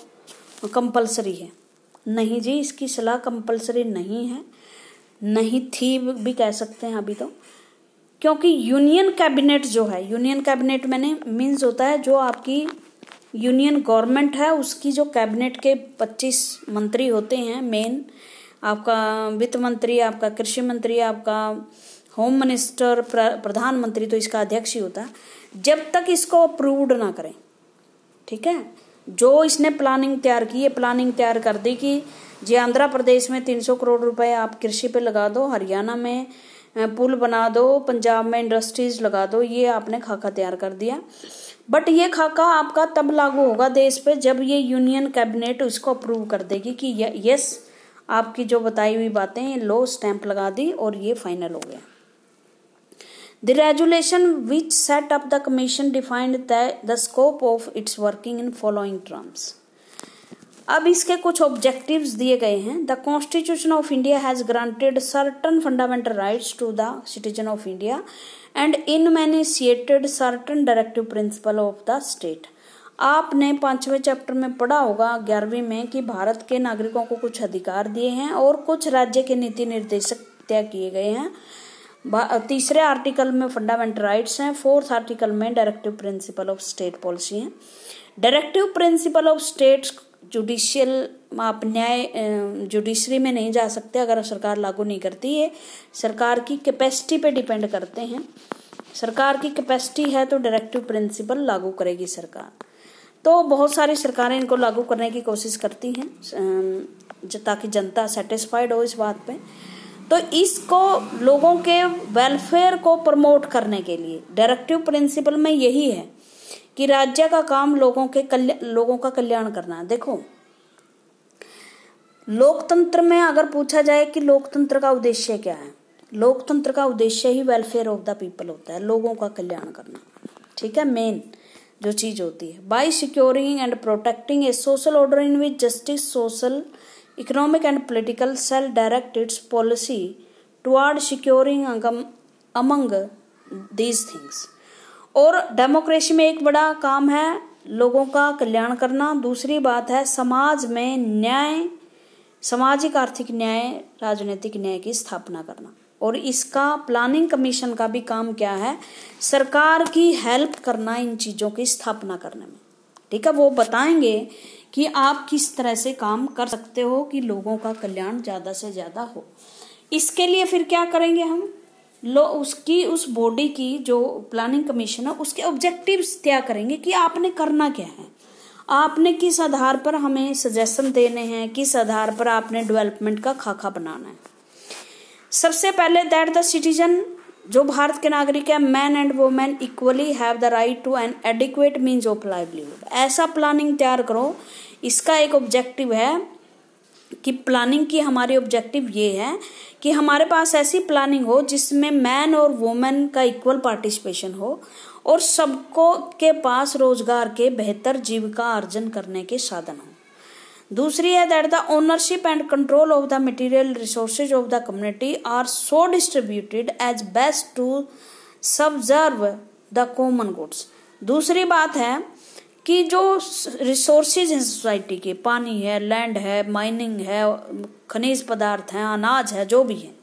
कंपलसरी है। नहीं जी, इसकी सलाह कंपलसरी नहीं है, नहीं थी भी कह सकते हैं अभी तो, क्योंकि यूनियन कैबिनेट जो है, यूनियन कैबिनेट मैंने मीन्स होता है जो आपकी यूनियन गवर्नमेंट है उसकी जो कैबिनेट के 25 मंत्री होते हैं मेन, आपका वित्त मंत्री, आपका कृषि मंत्री, आपका होम मिनिस्टर, प्रधानमंत्री तो इसका अध्यक्ष ही होता है, जब तक इसको अप्रूव्ड ना करें, ठीक है। जो इसने प्लानिंग तैयार की है, प्लानिंग तैयार कर दी कि जी आंध्र प्रदेश में 300 करोड़ रुपए आप कृषि पे लगा दो, हरियाणा में पुल बना दो, पंजाब में इंडस्ट्रीज लगा दो, ये आपने खाका तैयार कर दिया। बट ये खाका आपका तब लागू होगा देश पे जब ये यूनियन कैबिनेट उसको अप्रूव कर देगी कि यस आपकी जो बताई हुई बातें लो स्टैंप लगा दी और ये फाइनल हो गया। The regulation which set up the commission defined the scope of its working in following terms। अब इसके कुछ ऑब्जेक्टिव्स दिए गए हैं। The Constitution of India has granted certain fundamental rights to the citizen of India and enumerated certain directive principles of the state। आपने 5वें chapter में पढ़ा होगा 11वीं में कि भारत के नागरिकों को कुछ अधिकार दिए हैं और कुछ राज्य के नीति निर्देशक तय किए गए हैं। तीसरे आर्टिकल में फंडामेंटल राइट्स हैं, 4th आर्टिकल में directive principle of state policy है। Directive principle of state judicial आप न्याय जुडिशरी में नहीं जा सकते अगर सरकार लागू नहीं करती है, सरकार की कैपेसिटी पे डिपेंड करते हैं। सरकार की कैपेसिटी है तो डायरेक्टिव प्रिंसिपल लागू करेगी सरकार। तो बहुत सारी सरकारें इनको लागू करने की कोशिश करती हैं ताकि जनता सेटिस्फाइड हो इस बात पे। तो इसको लोगों के वेलफेयर को प्रमोट करने के लिए डायरेक्टिव प्रिंसिपल में यही है कि राज्य का काम लोगों का कल्याण करना है। देखो लोकतंत्र में अगर पूछा जाए कि लोकतंत्र का उद्देश्य क्या है, लोकतंत्र का उद्देश्य ही वेलफेयर ऑफ द पीपल होता है, लोगों का कल्याण करना, ठीक है। मेन जो चीज होती है by securing and protecting a social order in which justice, social, economic and political shall direct its policy toward securing among these things। और डेमोक्रेसी में एक बड़ा काम है लोगों का कल्याण करना। दूसरी बात है समाज में न्याय, सामाजिक आर्थिक न्याय, राजनीतिक न्याय की स्थापना करना। और इसका प्लानिंग कमीशन का भी काम क्या है, सरकार की हेल्प करना इन चीजों की स्थापना करने में, ठीक है। वो बताएंगे कि आप किस तरह से काम कर सकते हो कि लोगों का कल्याण ज्यादा से ज्यादा हो। इसके लिए फिर क्या करेंगे हम, उस बॉडी की जो प्लानिंग कमीशन है उसके ऑब्जेक्टिव्स तय करेंगे कि आपने करना क्या है, आपने किस आधार पर हमें सजेशन देने हैं, किस आधार पर आपने डेवलपमेंट का खाका बनाना है। सबसे पहले दैट द सिटीजन, जो भारत के नागरिक है, man and women equally have the right to an adequate means of livelihood. ऐसा प्लानिंग तैयार करो। इसका एक ऑब्जेक्टिव है कि प्लानिंग की हमारी ऑब्जेक्टिव ये है कि हमारे पास ऐसी प्लानिंग हो जिसमें मैन और वुमेन का इक्वल पार्टिसिपेशन हो और सबको के पास रोजगार के बेहतर जीविका अर्जन करने के साधन हो। दूसरी है that the ownership and control of the material resources of the community are so distributed as best to subserve the common goods. दूसरी बात है कि जो रिसोर्सेज हैं सोसाइटी के, पानी है, लैंड है, माइनिंग है, खनिज पदार्थ है, अनाज है, जो भी है,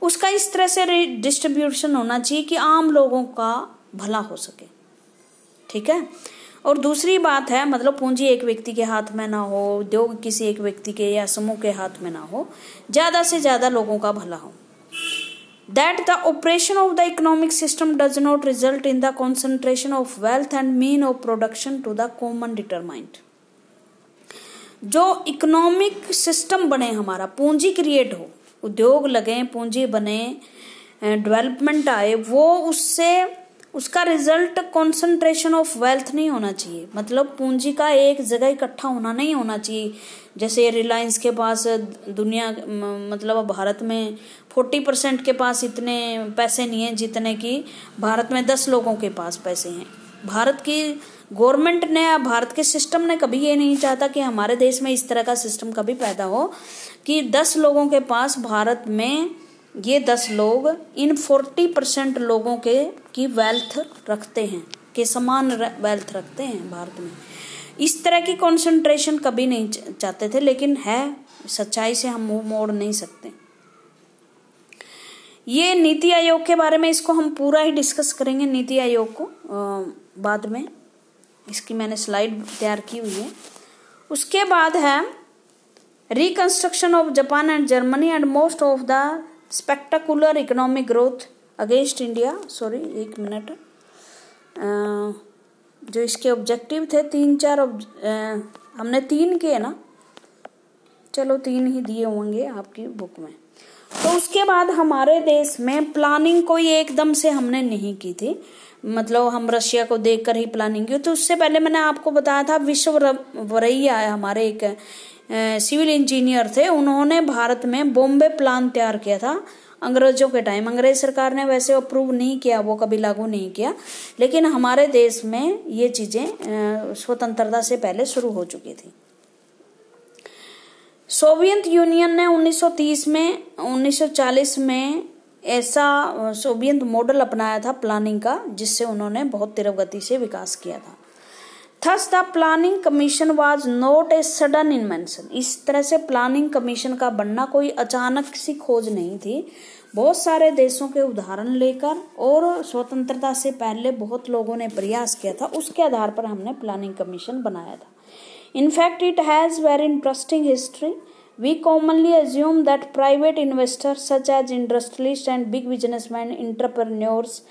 उसका इस तरह से डिस्ट्रीब्यूशन होना चाहिए कि आम लोगों का भला हो सके, ठीक है। और दूसरी बात है मतलब पूंजी एक व्यक्ति के हाथ में ना हो, उद्योग किसी एक व्यक्ति के या समूह के हाथ में ना हो, ज्यादा से ज्यादा लोगों का भला हो। That the operation of the economic system does not result in the concentration of wealth and mean of production to the common determined। जो इकोनॉमिक सिस्टम बने हमारा, पूंजी क्रिएट हो, उद्योग लगे, पूंजी बने, डेवलपमेंट आए, वो उससे उसका रिजल्ट कंसंट्रेशन ऑफ वेल्थ नहीं होना चाहिए। मतलब पूंजी का एक जगह इकट्ठा होना नहीं होना चाहिए। जैसे रिलायंस के पास दुनिया मतलब भारत में 40% के पास इतने पैसे नहीं हैं जितने कि भारत में 10 लोगों के पास पैसे हैं। भारत की गवर्नमेंट ने या भारत के सिस्टम ने कभी ये नहीं चाहता कि हमारे देश में इस तरह का सिस्टम कभी पैदा हो कि 10 लोगों के पास भारत में ये 10 लोग इन 40% लोगों के की वेल्थ रखते हैं, के समान वेल्थ रखते हैं भारत में। इस तरह की कंसंट्रेशन कभी नहीं चाहते थे, लेकिन है, सच्चाई से हम मुंह मोड़ नहीं सकते। ये नीति आयोग के बारे में, इसको हम पूरा ही डिस्कस करेंगे नीति आयोग को बाद में, इसकी मैंने स्लाइड तैयार की हुई है। उसके बाद है reconstruction of Japan and Germany and most of the spectacular economic growth against India. Sorry, एक मिनट, जो इसके ऑब्जेक्टिव थे 3-4 हमने 3 किए ना, चलो 3 ही दिए होंगे आपकी बुक में। तो उसके बाद हमारे देश में प्लानिंग कोई एकदम से हमने नहीं की थी, मतलब हम रशिया को देखकर ही प्लानिंग की। तो उससे पहले मैंने आपको बताया था विश्ववरैया हमारे एक सिविल इंजीनियर थे, उन्होंने भारत में बॉम्बे प्लान तैयार किया था अंग्रेजों के टाइम। अंग्रेज सरकार ने वैसे अप्रूव नहीं किया, वो कभी लागू नहीं किया, लेकिन हमारे देश में ये चीजें स्वतंत्रता से पहले शुरू हो चुकी थी। सोवियत यूनियन ने 1940 में ऐसा सोवियत मॉडल अपनाया था प्लानिंग का, जिससे उन्होंने बहुत तीव्र गति से विकास किया था। Thus the planning commission was not a sudden invention. इस तरह से प्लानिंग कमीशन का बनना कोई अचानक सी खोज नहीं थी। बहुत सारे देशों के उदाहरण लेकर और स्वतंत्रता से पहले बहुत लोगों ने प्रयास किया था, उसके आधार पर हमने प्लानिंग कमीशन बनाया था। In fact, it has very interesting history. We commonly assume that private investors such as industrialists and big businessmen, entrepreneurs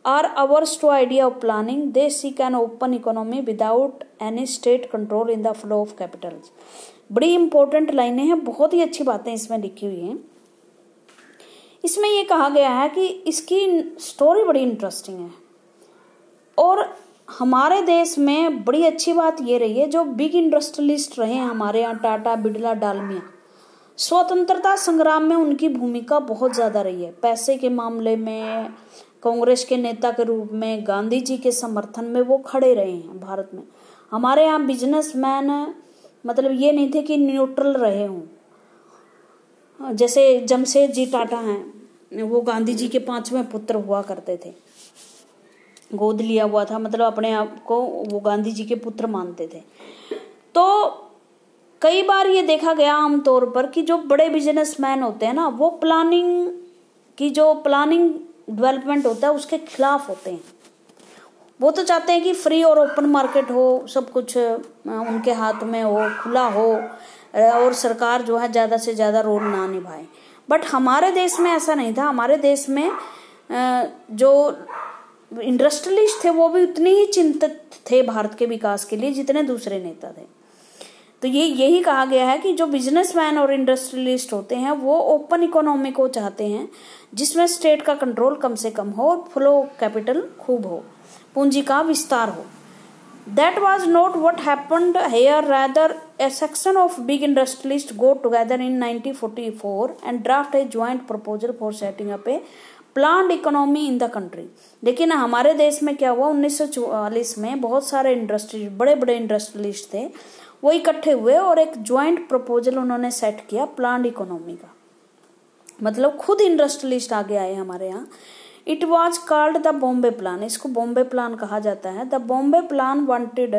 are averse to idea of planning. They seek an open economy without any state control in the flow of capital. बड़ी important लाइनें हैं, बहुत ही अच्छी बातें इसमें लिखी हुई हैं। इसमें ये कहा गया है कि इसकी स्टोरी बड़ी इंटरेस्टिंग है, और हमारे देश में बड़ी अच्छी बात ये रही है, जो बिग इंडस्ट्रियलिस्ट रहे हैं हमारे यहाँ, टाटा, बिरला, डालमिया, स्वतंत्रता संग्राम में उनकी भूमिका बहुत ज्यादा रही है। पैसे के मामले में कांग्रेस के नेता के रूप में, गांधी जी के समर्थन में वो खड़े रहे हैं भारत में। हमारे यहाँ बिजनेसमैन मतलब ये नहीं थे कि न्यूट्रल रहे हों। जैसे जमशेदजी टाटा हैं, वो गांधी जी के 5वें पुत्र हुआ करते थे, गोद लिया हुआ था, मतलब अपने आप को वो गांधी जी के पुत्र मानते थे। तो कई बार ये देखा गया आमतौर पर कि जो बड़े बिजनेसमैन होते हैं ना, वो प्लानिंग की, जो प्लानिंग डेवलपमेंट होता है उसके खिलाफ होते हैं। वो तो चाहते हैं कि फ्री और ओपन मार्केट हो, सब कुछ उनके हाथ में हो, खुला हो, और सरकार जो है ज्यादा से ज्यादा रोल ना निभाए। बट हमारे देश में ऐसा नहीं था। हमारे देश में जो इंडस्ट्रियलिस्ट थे वो भी उतने ही चिंतित थे भारत के विकास के लिए जितने दूसरे नेता थे। तो यही कहा गया है कि जो बिजनेसमैन और इंडस्ट्रियलिस्ट होते हैं वो ओपन इकोनॉमी को चाहते हैं, जिसमें स्टेट का कंट्रोल कम से कम हो और फ्लो कैपिटल खूब हो, पूंजी का विस्तार हो। That was not what happened here. Rather, a section of big industrialists got together in 1944 and draft a joint proposal for setting up a planned economy in the country. लेकिन हमारे देश में क्या हुआ, 1944 में बहुत सारे इंडस्ट्री, बड़े बड़े इंडस्ट्रियलिस्ट थे, वो इकट्ठे हुए और एक ज्वाइंट प्रपोजल उन्होंने सेट किया प्लान्ड इकोनॉमी का। मतलब खुद इंडस्ट्रियलिस्ट आगे आए हमारे यहाँ। It was called the Bombay plan. इसको बॉम्बे प्लान कहा जाता है। The Bombay plan wanted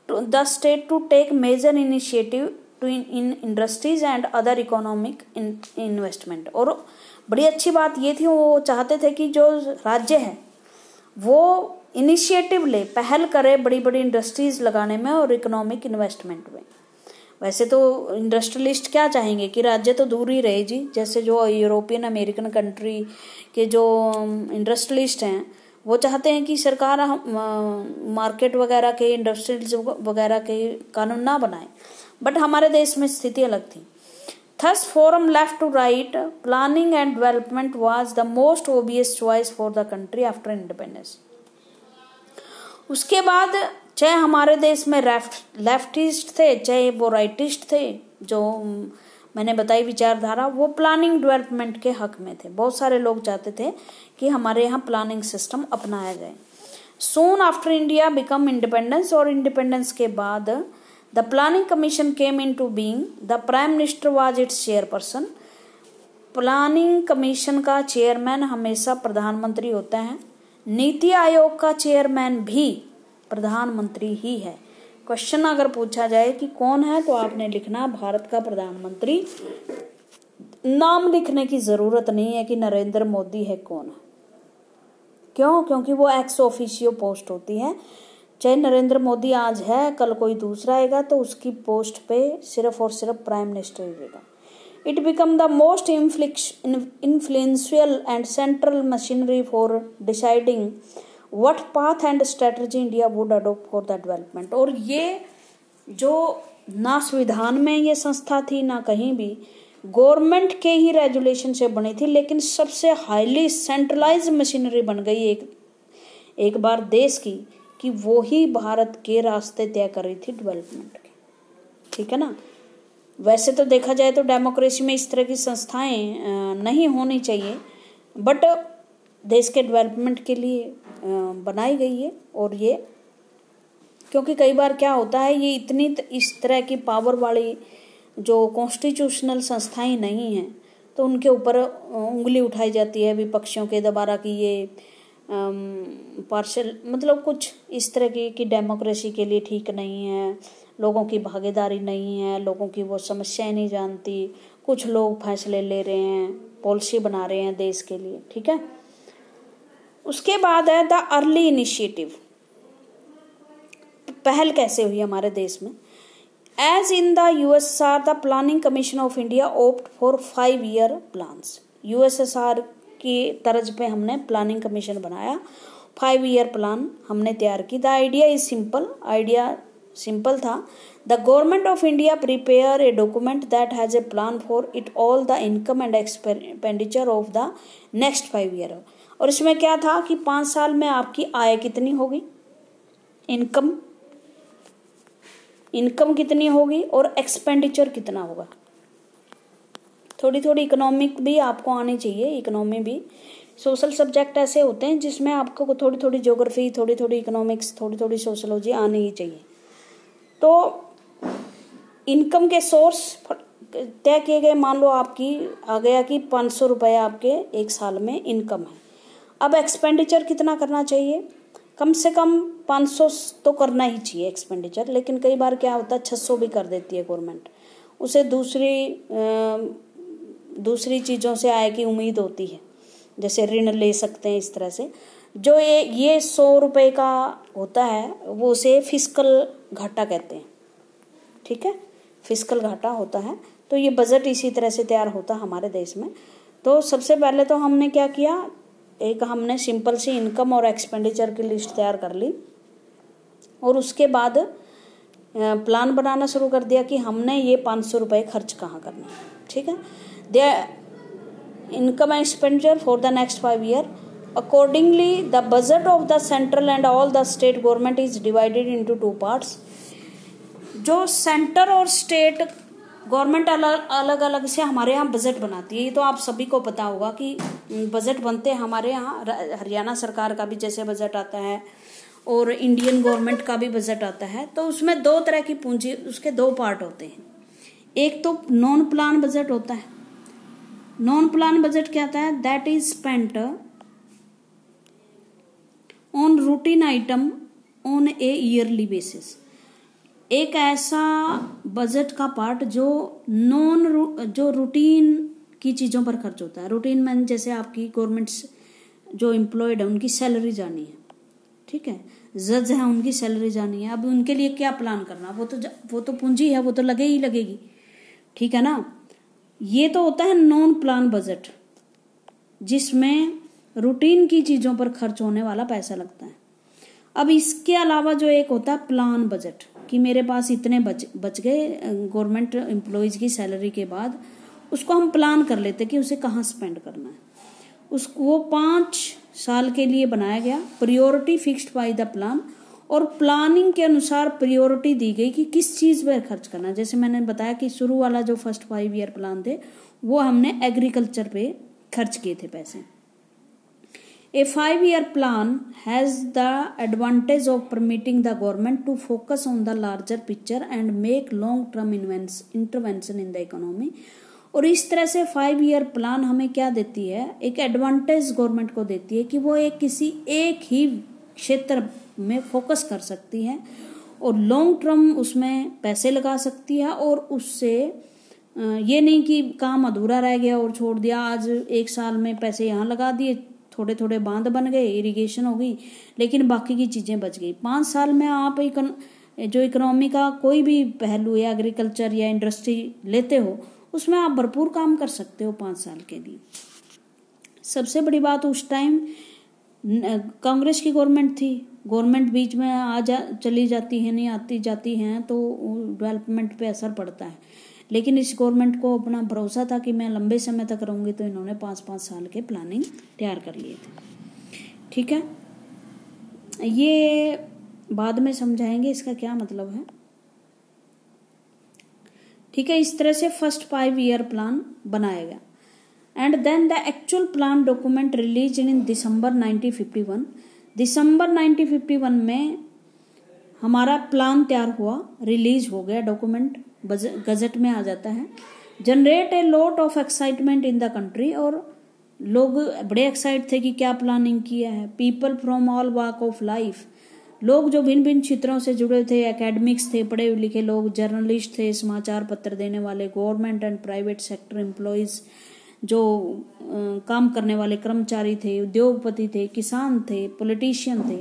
the state to take major initiative to in industries and other economic investment. और बड़ी अच्छी बात ये थी, वो चाहते थे कि जो राज्य है वो इनिशिएटिव ले, पहल करे बड़ी बड़ी इंडस्ट्रीज लगाने में और इकोनॉमिक इन्वेस्टमेंट में। वैसे तो इंडस्ट्रियलिस्ट क्या चाहेंगे कि राज्य तो दूर ही रहे जी, जैसे जो यूरोपियन अमेरिकन कंट्री के जो इंडस्ट्रियलिस्ट हैं वो चाहते हैं कि सरकार मार्केट वगैरह के, इंडस्ट्रियल वगैरह के कानून ना बनाए। बट हमारे देश में स्थिति अलग थी। Thus, from left to right, planning and development was the most obvious choice for the country after independence. उसके बाद चाहे हमारे देश में लेफ्टिस्ट थे, चाहे वो राइटिस्ट थे, जो मैंने बताई विचारधारा, वो प्लानिंग डेवलपमेंट के हक में थे। बहुत सारे लोग चाहते थे कि हमारे यहाँ प्लानिंग सिस्टम अपनाया जाए। Soon after India become independence और इंडिपेंडेंस के बाद the planning commission came into being. The prime minister was its chairperson. Planning commission का चेयरमैन हमेशा प्रधानमंत्री होता है। नीति आयोग का चेयरमैन भी प्रधानमंत्री ही है। क्वेश्चन अगर पूछा जाए कि कौन है तो आपने लिखना भारत का प्रधानमंत्री। नाम लिखने की जरूरत नहीं है कि नरेंद्र मोदी है कौन है। क्यों? क्योंकि वो एक्स ऑफिशियो पोस्ट होती है। चाहे नरेंद्र मोदी आज है, कल कोई दूसरा आएगा तो उसकी पोस्ट पे सिर्फ और सिर्फ प्राइम मिनिस्टर ही रहेगा। It became the most influential and central machinery for deciding what path and strategy India would adopt for the development. और ये जो ना संविधान में ये संस्था थी ना कहीं भी, गवर्नमेंट के ही रेजुलेशन से बनी थी, लेकिन सबसे हाईली सेंट्रलाइज मशीनरी बन गई एक बार देश की, कि वो ही भारत के रास्ते तय कर रही थी डेवलपमेंट के। ठीक है ना। वैसे तो देखा जाए तो डेमोक्रेसी में इस तरह की संस्थाएं नहीं होनी चाहिए, बट देश के डेवलपमेंट के लिए बनाई गई है। और ये क्योंकि कई बार क्या होता है, ये इतनी इस तरह की पावर वाली जो कॉन्स्टिट्यूशनल संस्थाएं नहीं हैं तो उनके ऊपर उंगली उठाई जाती है विपक्षियों के द्वारा कि ये पार्शल मतलब कुछ इस तरह की कि डेमोक्रेसी के लिए ठीक नहीं है, लोगों की भागीदारी नहीं है, लोगों की वो समस्याएं नहीं जानती, कुछ लोग फैसले ले रहे हैं, पॉलिसी बना रहे हैं देश के लिए। ठीक है। उसके बाद है द अर्ली इनिशिएटिव। पहल कैसे हुई हमारे देश में। As in the USSR the planning commission of India opt for 5 year plans. USSR की तर्ज पे हमने प्लानिंग कमीशन बनाया, 5 ईयर प्लान हमने तैयार की। The idea is simple. Idea simple था। The government of India prepare a document that has a plan for it all the income and expenditure of the next 5 year. और इसमें क्या था कि 5 साल में आपकी आय कितनी होगी, इनकम कितनी होगी और एक्सपेंडिचर कितना होगा। थोड़ी थोड़ी इकोनॉमिक भी आपको आनी चाहिए, इकोनॉमी भी। सोशल सब्जेक्ट ऐसे होते हैं जिसमें आपको थोड़ी थोड़ी ज्योग्राफी, थोड़ी थोड़ी इकोनॉमिक्स, थोड़ी थोड़ी सोशोलॉजी आनी ही चाहिए। तो इनकम के सोर्स तय किए गए। मान लो आपकी आ गया कि 500 रुपये आपके एक साल में इनकम है। अब एक्सपेंडिचर कितना करना चाहिए, कम से कम 500 तो करना ही चाहिए एक्सपेंडिचर। लेकिन कई बार क्या होता है 600 भी कर देती है गवर्नमेंट, उसे दूसरी चीज़ों से आय की उम्मीद होती है, जैसे ऋण ले सकते हैं। इस तरह से जो ये 100 रुपये का होता है वो उसे फिस्कल घाटा कहते हैं। ठीक है, फिस्कल घाटा होता है। तो ये बजट इसी तरह से तैयार होता है हमारे देश में। तो सबसे पहले तो हमने क्या किया, एक हमने सिंपल सी इनकम और एक्सपेंडिचर की लिस्ट तैयार कर ली और उसके बाद प्लान बनाना शुरू कर दिया कि हमने ये 500 रुपये खर्च कहाँ करना है। ठीक है। The income and expenditure for the next 5 year. Accordingly, the budget of the central and all the state government is divided into 2 parts. जो सेंटर और स्टेट गवर्नमेंट अलग अलग से हमारे यहाँ बजट बनाती है। ये तो आप सभी को पता होगा कि बजट बनते हैं हमारे यहाँ। हरियाणा सरकार का भी जैसे बजट आता है और इंडियन गवर्नमेंट का भी बजट आता है। तो उसमें 2 तरह की पूंजी, उसके 2 पार्ट होते हैं। एक तो नॉन प्लान बजट होता है। नॉन प्लान बजट क्या होता है, that is spent on routine item on A yearly basis. एक ऐसा बजट का पार्ट जो रूटीन की चीज़ों पर खर्च होता है। रूटीन में जैसे आपकी गवर्नमेंट जो एम्प्लॉयड है उनकी सैलरी जानी है। ठीक है, जज है उनकी सैलरी जानी है। अब उनके लिए क्या प्लान करना, वो तो पूंजी है, वो तो लगेगी। ठीक है ना। ये तो होता है नॉन प्लान बजट, जिसमें रूटीन की चीज़ों पर खर्च होने वाला पैसा लगता है। अब इसके अलावा जो एक होता है प्लान बजट, कि मेरे पास इतने बच गए गवर्नमेंट एम्प्लॉयज़ की सैलरी के बाद, उसको हम प्लान कर लेते कि उसे कहाँ स्पेंड करना है। वो 5 साल के लिए बनाया गया। Priority fixed by the plan, और प्लानिंग के अनुसार प्रायोरिटी दी गई कि किस चीज़ पर खर्च करना। जैसे मैंने बताया कि शुरू वाला जो फर्स्ट 5 ईयर प्लान थे वो हमने एग्रीकल्चर पे खर्च किए थे पैसे। A 5-year plan has the advantage of permitting the government to focus on the larger picture and make long-term intervention in the economy. और इस तरह से 5-year प्लान हमें क्या देती है, एक एडवांटेज गवर्नमेंट को देती है कि वो किसी एक ही क्षेत्र में फोकस कर सकती है और लॉन्ग टर्म उसमें पैसे लगा सकती है, और उससे ये नहीं कि काम अधूरा रह गया और छोड़ दिया, आज एक साल में पैसे यहाँ लगा दिए, थोड़े थोड़े बांध बन गए, इरिगेशन हो गई, लेकिन बाकी की चीज़ें बच गई। 5 साल में आप जो इकोनॉमी का कोई भी पहलू या एग्रीकल्चर या इंडस्ट्री लेते हो उसमें आप भरपूर काम कर सकते हो 5 साल के लिए। सबसे बड़ी बात, उस टाइम कांग्रेस की गवर्नमेंट थी, गवर्नमेंट बीच में चली जाती है, नहीं आती जाती हैं तो डेवलपमेंट पे असर पड़ता है, लेकिन इस गवर्नमेंट को अपना भरोसा था कि मैं लंबे समय तक रहूँगी, तो इन्होंने 5-5 साल के प्लानिंग तैयार कर लिए थे। ठीक है, ये बाद में समझाएंगे इसका क्या मतलब है। ठीक है, इस तरह से फर्स्ट 5-year प्लान बनाया गया। And then the actual plan document release in December 1951। दिसंबर 1951 में हमारा प्लान तैयार हुआ, रिलीज हो गया, डॉक्यूमेंट गजट में आ जाता है। Generate a lot of excitement in the country, और लोग बड़े एक्साइट थे कि क्या प्लानिंग किया है। People from all walk of life, लोग जो भिन्न भिन्न क्षेत्रों से जुड़े थे, एकेडमिक्स थे, पढ़े लिखे लोग, जर्नलिस्ट थे, समाचार पत्र देने वाले, government and private sector employees, जो काम करने वाले कर्मचारी थे, उद्योगपति थे, किसान थे, पॉलिटिशियन थे,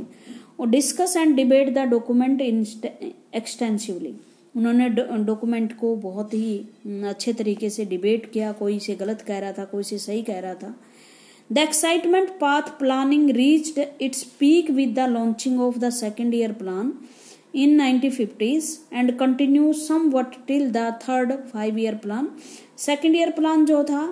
और discuss and debate the document extensively. उन्होंने डॉक्यूमेंट को बहुत ही अच्छे तरीके से डिबेट किया, कोई से गलत कह रहा था, कोई से सही कह रहा था। The excitement path planning reached its peak with the launching of the second-year plan in 1950s and continues somewhat till the third 5-year plan. Second-year plan जो था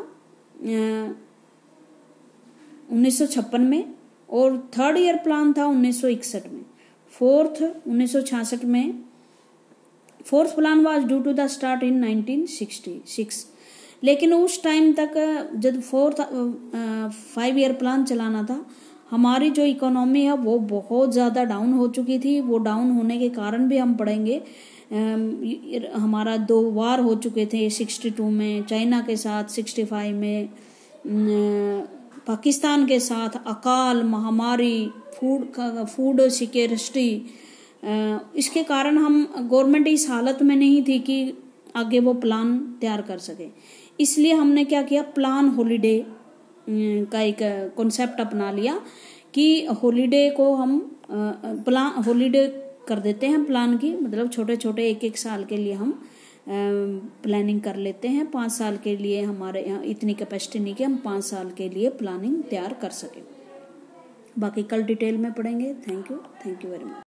1956 में, और थर्ड ईयर प्लान था 1961 में, फोर्थ 1966 में। Fourth plan was due to the start in 1966, लेकिन उस time तक जब 5-year प्लान चलाना था, हमारी जो इकोनॉमी है वो बहुत ज़्यादा डाउन हो चुकी थी। वो डाउन होने के कारण भी हम पढ़ेंगे, हमारा 2 वार हो चुके थे, 62 में चाइना के साथ, 65 में पाकिस्तान के साथ, अकाल, महामारी, फूड सिक्योरिटी, इसके कारण हम गवर्नमेंट इस हालत में नहीं थी कि आगे वो प्लान तैयार कर सके। इसलिए हमने क्या किया, प्लान हॉलीडे का एक कॉन्सेप्ट अपना लिया कि हॉलीडे को हम प्लान हॉलीडे कर देते हैं प्लान की, मतलब छोटे छोटे 1-1 साल के लिए हम प्लानिंग कर लेते हैं। 5 साल के लिए हमारे यहाँ इतनी कैपेसिटी नहीं कि हम 5 साल के लिए प्लानिंग तैयार कर सकें। बाकी कल डिटेल में पढ़ेंगे। Thank you very much.